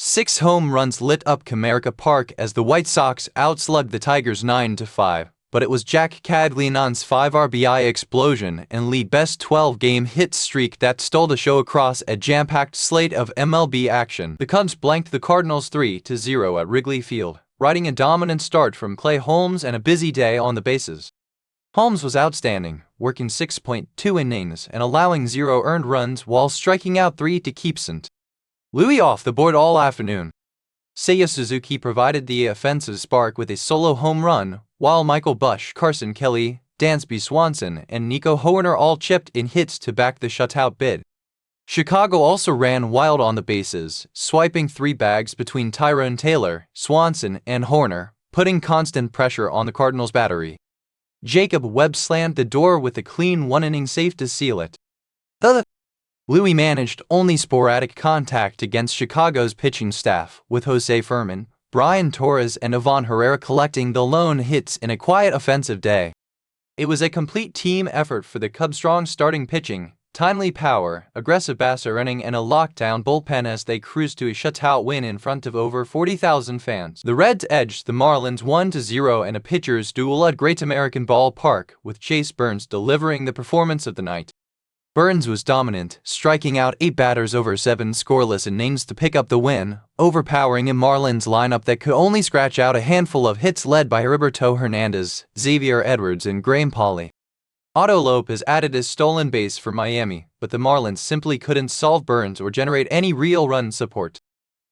6 home runs lit up Comerica Park as the White Sox outslugged the Tigers 9-5, but it was Jack Caglianone's 5 RBI explosion and league best 12-game hit streak that stole the show across a jam-packed slate of MLB action. The Cubs blanked the Cardinals 3-0 at Wrigley Field, riding a dominant start from Clay Holmes and a busy day on the bases. Holmes was outstanding, working 6.2 innings and allowing 0 earned runs while striking out 3 to keep St. Louis off the board all afternoon. Seiya Suzuki provided the offensive spark with a solo home run, while Michael Busch, Carson Kelly, Dansby Swanson, and Nico Hoerner all chipped in hits to back the shutout bid. Chicago also ran wild on the bases, swiping 3 bags between Tyrone Taylor, Swanson, and Hoerner, putting constant pressure on the Cardinals' battery. Jacob Webb slammed the door with a clean 1-inning save to seal it. Louis managed only sporadic contact against Chicago's pitching staff, with Jose Furman, Brian Torres, and Ivan Herrera collecting the lone hits in a quiet offensive day. It was a complete team effort for the Cubs' strong starting pitching, timely power, aggressive base running, and a lockdown bullpen as they cruised to a shutout win in front of over 40,000 fans. The Reds edged the Marlins 1-0 in a pitcher's duel at Great American Ballpark, with Chase Burns delivering the performance of the night. Burns was dominant, striking out 8 batters over 7 scoreless innings to pick up the win, overpowering a Marlins lineup that could only scratch out a handful of hits led by Roberto Hernandez, Xavier Edwards, and Graham Pauley. Otto Lopez added a stolen base for Miami, but the Marlins simply couldn't solve Burns or generate any real run support.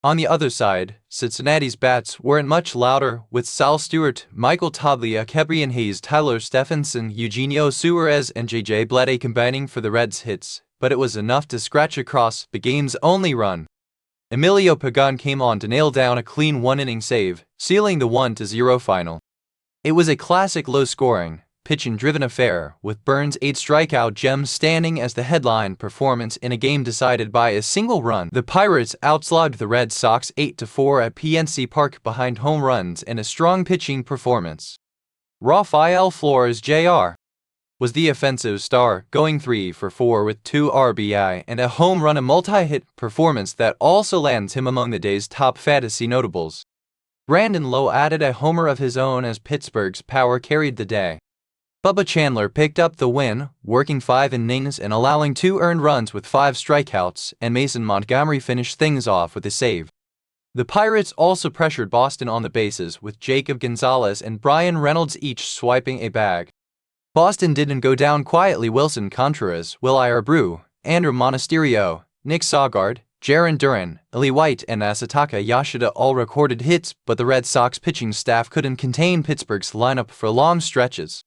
On the other side, Cincinnati's bats weren't much louder, with Sal Stewart, Michael Toglia, Kebrian Hayes, Tyler Stephenson, Eugenio Suarez, and J.J. Bleday combining for the Reds' hits, but it was enough to scratch across the game's only run. Emilio Pagan came on to nail down a clean 1-inning save, sealing the 1-0 final. It was a classic low-scoring, pitching-driven affair, with Burns' 8 strikeout gems standing as the headline performance in a game decided by a single run. The Pirates outslugged the Red Sox 8-4 at PNC Park behind home runs and a strong pitching performance. Rafael Flores Jr. was the offensive star, going 3-for-4 with 2 RBI and a home run, a multi-hit performance that also lands him among the day's top fantasy notables. Brandon Lowe added a homer of his own as Pittsburgh's power carried the day. Bubba Chandler picked up the win, working 5 innings and allowing 2 earned runs with 5 strikeouts, and Mason Montgomery finished things off with a save. The Pirates also pressured Boston on the bases, with Jacob Gonzalez and Brian Reynolds each swiping a bag. Boston didn't go down quietly. Wilson Contreras, Will Abreu, Andrew Monasterio, Nick Sogard, Jarren Duran, Eli White, and Asataka Yoshida all recorded hits, but the Red Sox pitching staff couldn't contain Pittsburgh's lineup for long stretches.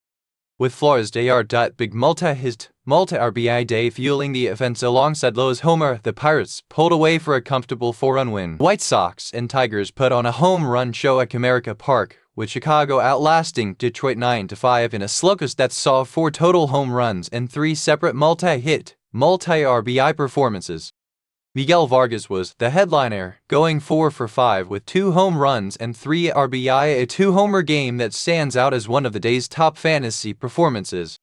With Flores Jr.'s big multi-hit, multi-RBI day fueling the offense alongside Lowe's homer, the Pirates pulled away for a comfortable 4-run win. White Sox and Tigers put on a home run show at Comerica Park, with Chicago outlasting Detroit 9-5 in a slugfest that saw 4 total home runs and 3 separate multi-hit, multi-RBI performances. Miguel Vargas was the headliner, going 4-for-5 with 2 home runs and 3 RBI, a 2-homer game that stands out as one of the day's top fantasy performances.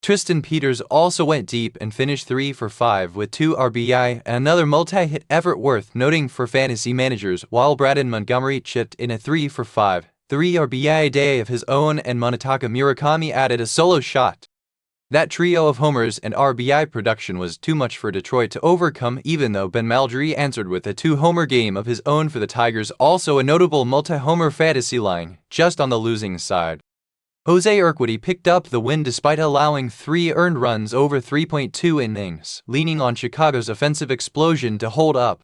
Tristan Peters also went deep and finished 3-for-5 with 2 RBI, another multi-hit effort worth noting for fantasy managers, while Braden Montgomery chipped in a 3-for-5, 3 RBI day of his own, and Munetaka Murakami added a solo shot. That trio of homers and RBI production was too much for Detroit to overcome, even though Ben Maldry answered with a 2-homer game of his own for the Tigers, also a notable multi-homer fantasy line, just on the losing side. Jose Urquidy picked up the win despite allowing 3 earned runs over 3.2 innings, leaning on Chicago's offensive explosion to hold up.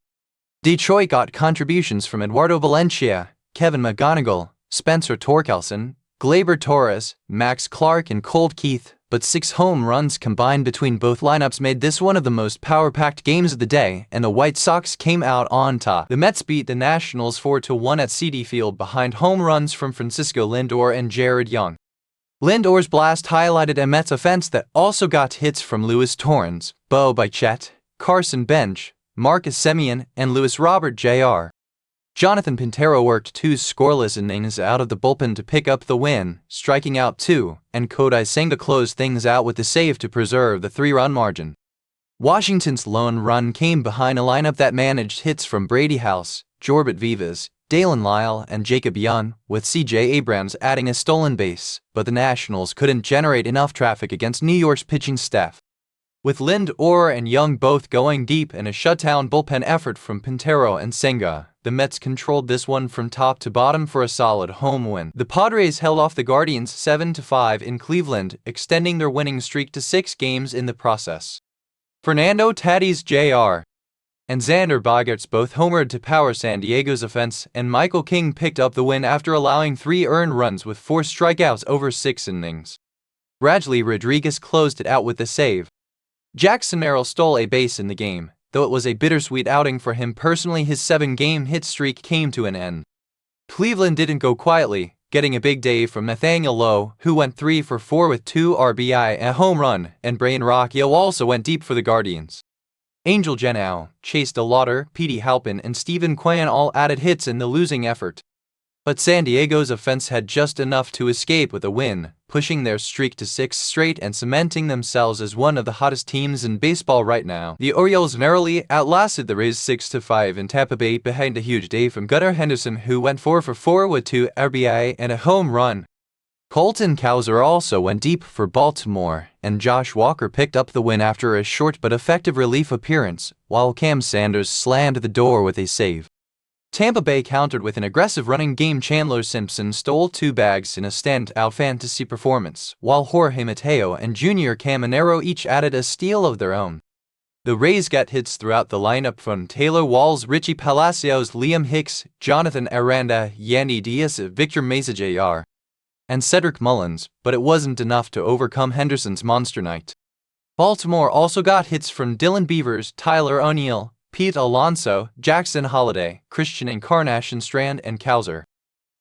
Detroit got contributions from Eduardo Valencia, Kevin McGonigal, Spencer Torkelson, Gleyber Torres, Max Clark, and Colt Keith, but 6 home runs combined between both lineups made this one of the most power-packed games of the day, and the White Sox came out on top. The Mets beat the Nationals 4-1 at Citi Field behind home runs from Francisco Lindor and Jared Young. Lindor's blast highlighted a Mets offense that also got hits from Luis Torrens, Bo Bichette, Carson Bench, Marcus Semien, and Luis Robert Jr. Jonathan Pintero worked 2 scoreless innings out of the bullpen to pick up the win, striking out 2, and Kodai Senga closed things out with the save to preserve the 3-run margin. Washington's lone run came behind a lineup that managed hits from Brady House, Jorbert Vivas, Dalen Lyle, and Jacob Young, with C.J. Abrams adding a stolen base, but the Nationals couldn't generate enough traffic against New York's pitching staff. With Lindor and Young both going deep and a shutdown bullpen effort from Pintero and Senga, the Mets controlled this one from top to bottom for a solid home win. The Padres held off the Guardians 7-5 in Cleveland, extending their winning streak to 6 games in the process. Fernando Tatis Jr. and Xander Bogaerts both homered to power San Diego's offense, and Michael King picked up the win after allowing 3 earned runs with 4 strikeouts over 6 innings. Rajly Rodriguez closed it out with a save. Jackson Merrill stole a base in the game, though it was a bittersweet outing for him personally. His 7-game hit streak came to an end. Cleveland didn't go quietly, getting a big day from Nathaniel Lowe, who went 3 for 4 with 2 RBI and a home run, and Brayan Rocchio also went deep for the Guardians. Angel Genao, Chase DeLauter, Petey Halpin, and Stephen Kwan all added hits in the losing effort. But San Diego's offense had just enough to escape with a win, pushing their streak to 6 straight and cementing themselves as one of the hottest teams in baseball right now. The Orioles narrowly outlasted the Rays 6-5 in Tampa Bay behind a huge day from Gunnar Henderson, who went 4 for 4 with 2 RBI and a home run. Colton Cowser also went deep for Baltimore, and Josh Walker picked up the win after a short but effective relief appearance, while Cam Sanders slammed the door with a save. Tampa Bay countered with an aggressive running game. Chandler Simpson stole 2 bags in a standout fantasy performance, while Jorge Mateo and Junior Caminero each added a steal of their own. The Rays got hits throughout the lineup from Taylor Walls, Richie Palacios, Liam Hicks, Jonathan Aranda, Yandy Diaz, Victor Mesa Jr., and Cedric Mullins, but it wasn't enough to overcome Henderson's monster night. Baltimore also got hits from Dylan Beavers, Tyler O'Neill, Pete Alonso, Jackson Holliday, Christian Encarnacion Strand, and Cowser.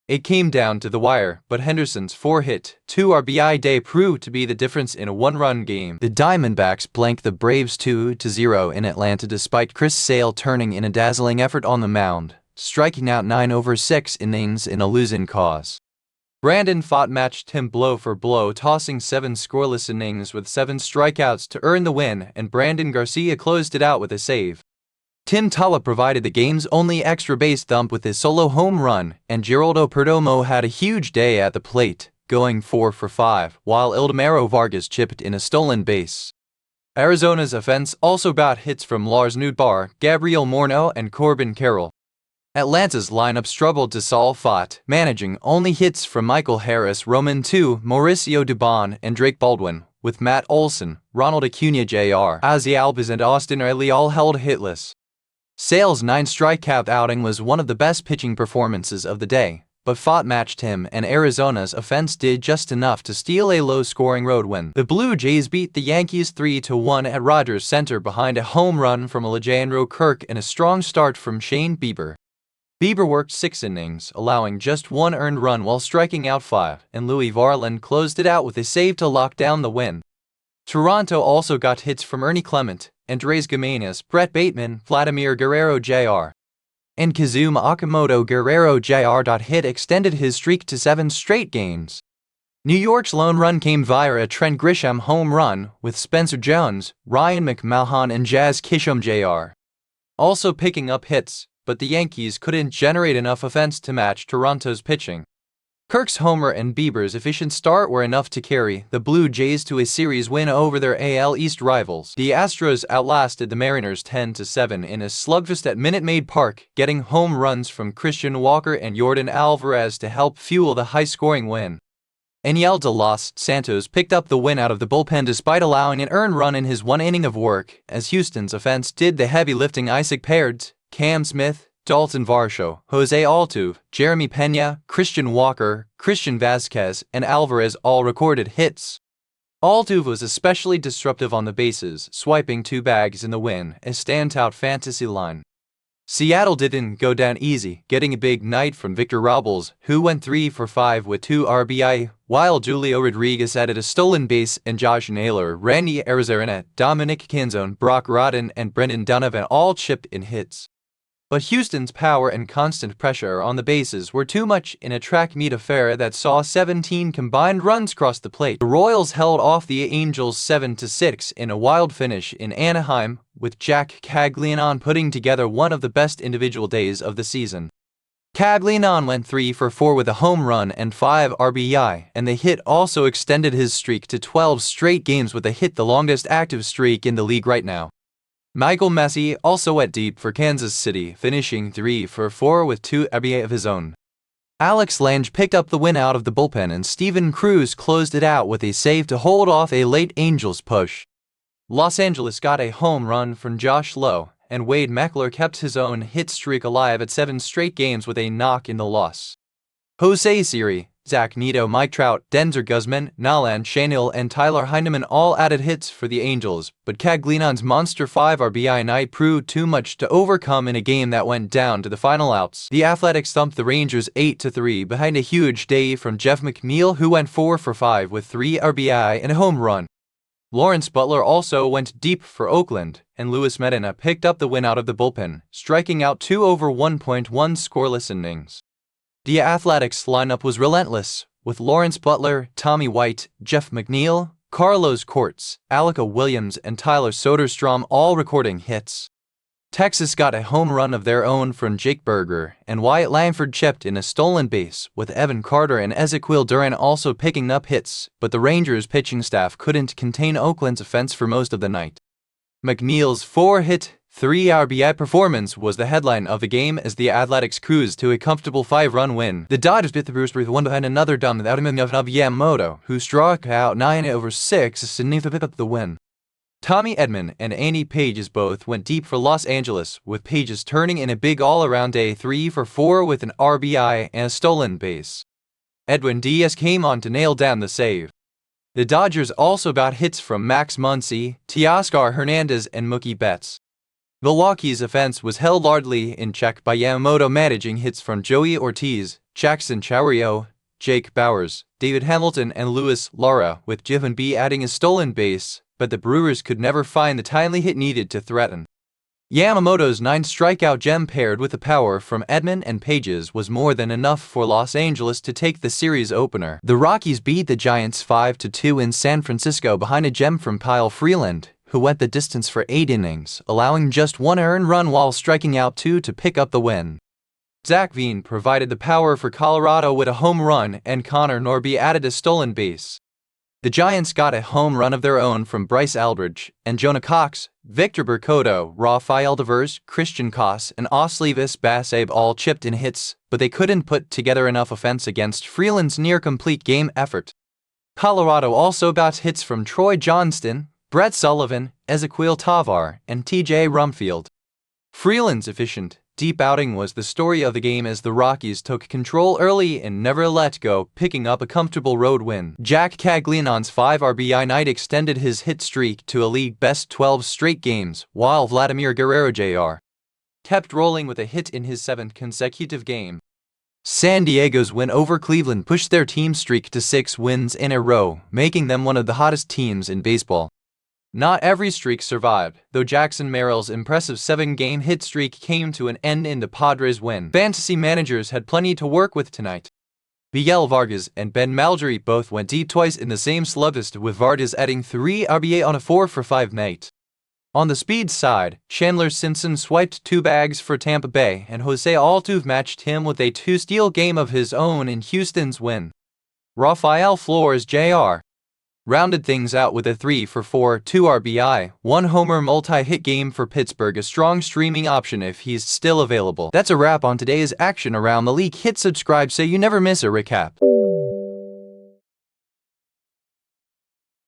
It came down to the wire, but Henderson's 4-hit, 2 RBI day proved to be the difference in a 1-run game. The Diamondbacks blanked the Braves 2-0 in Atlanta despite Chris Sale turning in a dazzling effort on the mound, striking out 9 over 6 innings in a losing cause. Brandon Pfaadt matched him blow for blow, tossing 7 scoreless innings with 7 strikeouts to earn the win, and Brandon Garcia closed it out with a save. Tim Tala provided the game's only extra base thump with his solo home run, and Geraldo Perdomo had a huge day at the plate, going 4 for 5, while Ildemaro Vargas chipped in a stolen base. Arizona's offense also got hits from Lars Nootbaar, Gabriel Morneau, and Corbin Carroll. Atlanta's lineup struggled to solve Pfaadt, managing only hits from Michael Harris, Roman Tu, Mauricio Dubon, and Drake Baldwin, with Matt Olson, Ronald Acuna Jr., Ozzy Albies, and Austin Riley all held hitless. Sale's 9-strikeout outing was one of the best pitching performances of the day, but Pfaadt matched him, and Arizona's offense did just enough to steal a low-scoring road win. The Blue Jays beat the Yankees 3-1 at Rogers Center behind a home run from Alejandro Kirk and a strong start from Shane Bieber. Bieber worked 6 innings, allowing just 1 earned run while striking out 5, and Louis Varland closed it out with a save to lock down the win. Toronto also got hits from Ernie Clement, Andres Gimenez, Brett Bateman, Vladimir Guerrero Jr., and Kazuma Okamoto. Guerrero Jr. hit extended his streak to 7 straight games. New York's lone run came via a Trent Grisham home run, with Spencer Jones, Ryan McMahon, and Jazz Kisham Jr. also picking up hits, but the Yankees couldn't generate enough offense to match Toronto's pitching. Kirk's homer and Bieber's efficient start were enough to carry the Blue Jays to a series win over their AL East rivals. The Astros outlasted the Mariners 10-7 in a slugfest at Minute Maid Park, getting home runs from Christian Walker and Yordan Alvarez to help fuel the high-scoring win. Aniel de los Santos picked up the win out of the bullpen despite allowing an earned run in his 1 inning of work, as Houston's offense did the heavy lifting. Isaac Paredes, Cam Smith, Dalton Varsho, Jose Altuve, Jeremy Pena, Christian Walker, Christian Vasquez, and Alvarez all recorded hits. Altuve was especially disruptive on the bases, swiping 2 bags in the win, a standout fantasy line. Seattle didn't go down easy, getting a big night from Victor Robles, who went 3 for 5 with 2 RBI, while Julio Rodriguez added a stolen base, and Josh Naylor, Randy Arozarena, Dominic Canzone, Brock Rodden, and Brendan Donovan all chipped in hits. But Houston's power and constant pressure on the bases were too much in a track meet affair that saw 17 combined runs cross the plate. The Royals held off the Angels 7-6 in a wild finish in Anaheim, with Jack Caglianone putting together one of the best individual days of the season. Caglianone went 3 for 4 with a home run and 5 RBI, and the hit also extended his streak to 12 straight games with a hit, the longest active streak in the league right now. Michael Messi also went deep for Kansas City, finishing 3 for 4 with 2 RBI of his own. Alex Lange picked up the win out of the bullpen, and Steven Cruz closed it out with a save to hold off a late Angels push. Los Angeles got a home run from Josh Lowe, and Wade Meckler kept his own hit streak alive at 7 straight games with a knock in the loss. Jose Siri, Zach Neto, Mike Trout, Denzer Guzman, Nolan Shanil, and Tyler Heineman all added hits for the Angels, but Caglianone's monster 5 RBI night proved too much to overcome in a game that went down to the final outs. The Athletics thumped the Rangers 8-3 behind a huge day from Jeff McNeil, who went 4 for 5 with 3 RBI and a home run. Lawrence Butler also went deep for Oakland, and Luis Medina picked up the win out of the bullpen, striking out 2 over 1.1 scoreless innings. The Athletics lineup was relentless, with Lawrence Butler, Tommy White, Jeff McNeil, Carlos Cortes, Alec Williams, and Tyler Soderstrom all recording hits. Texas got a home run of their own from Jake Berger, and Wyatt Langford chipped in a stolen base, with Evan Carter and Ezequiel Duran also picking up hits, but the Rangers' pitching staff couldn't contain Oakland's offense for most of the night. McNeil's 4-hit, 3 RBI performance was the headline of the game as the Athletics cruised to a comfortable 5-run win. The Dodgers beat the Brewers 3-1 behind another dome without him of Yamamoto, who struck out 9 over 6 to pick up the win. Tommy Edman and Andy Pages both went deep for Los Angeles, with Pages turning in a big all-around day 3 for 4 with an RBI and a stolen base. Edwin Diaz came on to nail down the save. The Dodgers also got hits from Max Muncy, Teoscar Hernandez, and Mookie Betts. Milwaukee's offense was held largely in check by Yamamoto, managing hits from Joey Ortiz, Jackson Chourio, Jake Bowers, David Hamilton, and Luis Lara, with Jivan B adding a stolen base, but the Brewers could never find the timely hit needed to threaten. Yamamoto's 9-strikeout gem paired with the power from Edman and Pages was more than enough for Los Angeles to take the series opener. The Rockies beat the Giants 5-2 in San Francisco behind a gem from Kyle Freeland, who went the distance for 8 innings, allowing just 1 earned run while striking out 2 to pick up the win. Zach Veen provided the power for Colorado with a home run, and Connor Norby added a stolen base. The Giants got a home run of their own from Bryce Aldridge, and Jonah Cox, Victor Bercotto, Rafael Devers, Christian Koss, and Oslevis Basabe all chipped in hits, but they couldn't put together enough offense against Freeland's near-complete game effort. Colorado also got hits from Troy Johnston, Brett Sullivan, Ezequiel Tavar, and TJ Rumfield. Freeland's efficient, deep outing was the story of the game as the Rockies took control early and never let go, picking up a comfortable road win. Jack Caglianone's 5 RBI night extended his hit streak to a league-best 12 straight games, while Vladimir Guerrero Jr. kept rolling with a hit in his 7th consecutive game. San Diego's win over Cleveland pushed their team streak to 6 wins in a row, making them one of the hottest teams in baseball. Not every streak survived, though Jackson Merrill's impressive 7-game hit streak came to an end in the Padres' win. Fantasy managers had plenty to work with tonight. Miguel Vargas and Ben Mallory both went deep twice in the same slugfest, with Vargas adding 3 RBI on a 4 for 5 night. On the speed side, Chandler Simpson swiped 2 bags for Tampa Bay, and Jose Altuve matched him with a 2-steal game of his own in Houston's win. Rafael Flores Jr. rounded things out with a 3 for 4, 2 RBI, 1 homer multi-hit game for Pittsburgh, a strong streaming option if he's still available. That's a wrap on today's action around the league. Hit subscribe so you never miss a recap.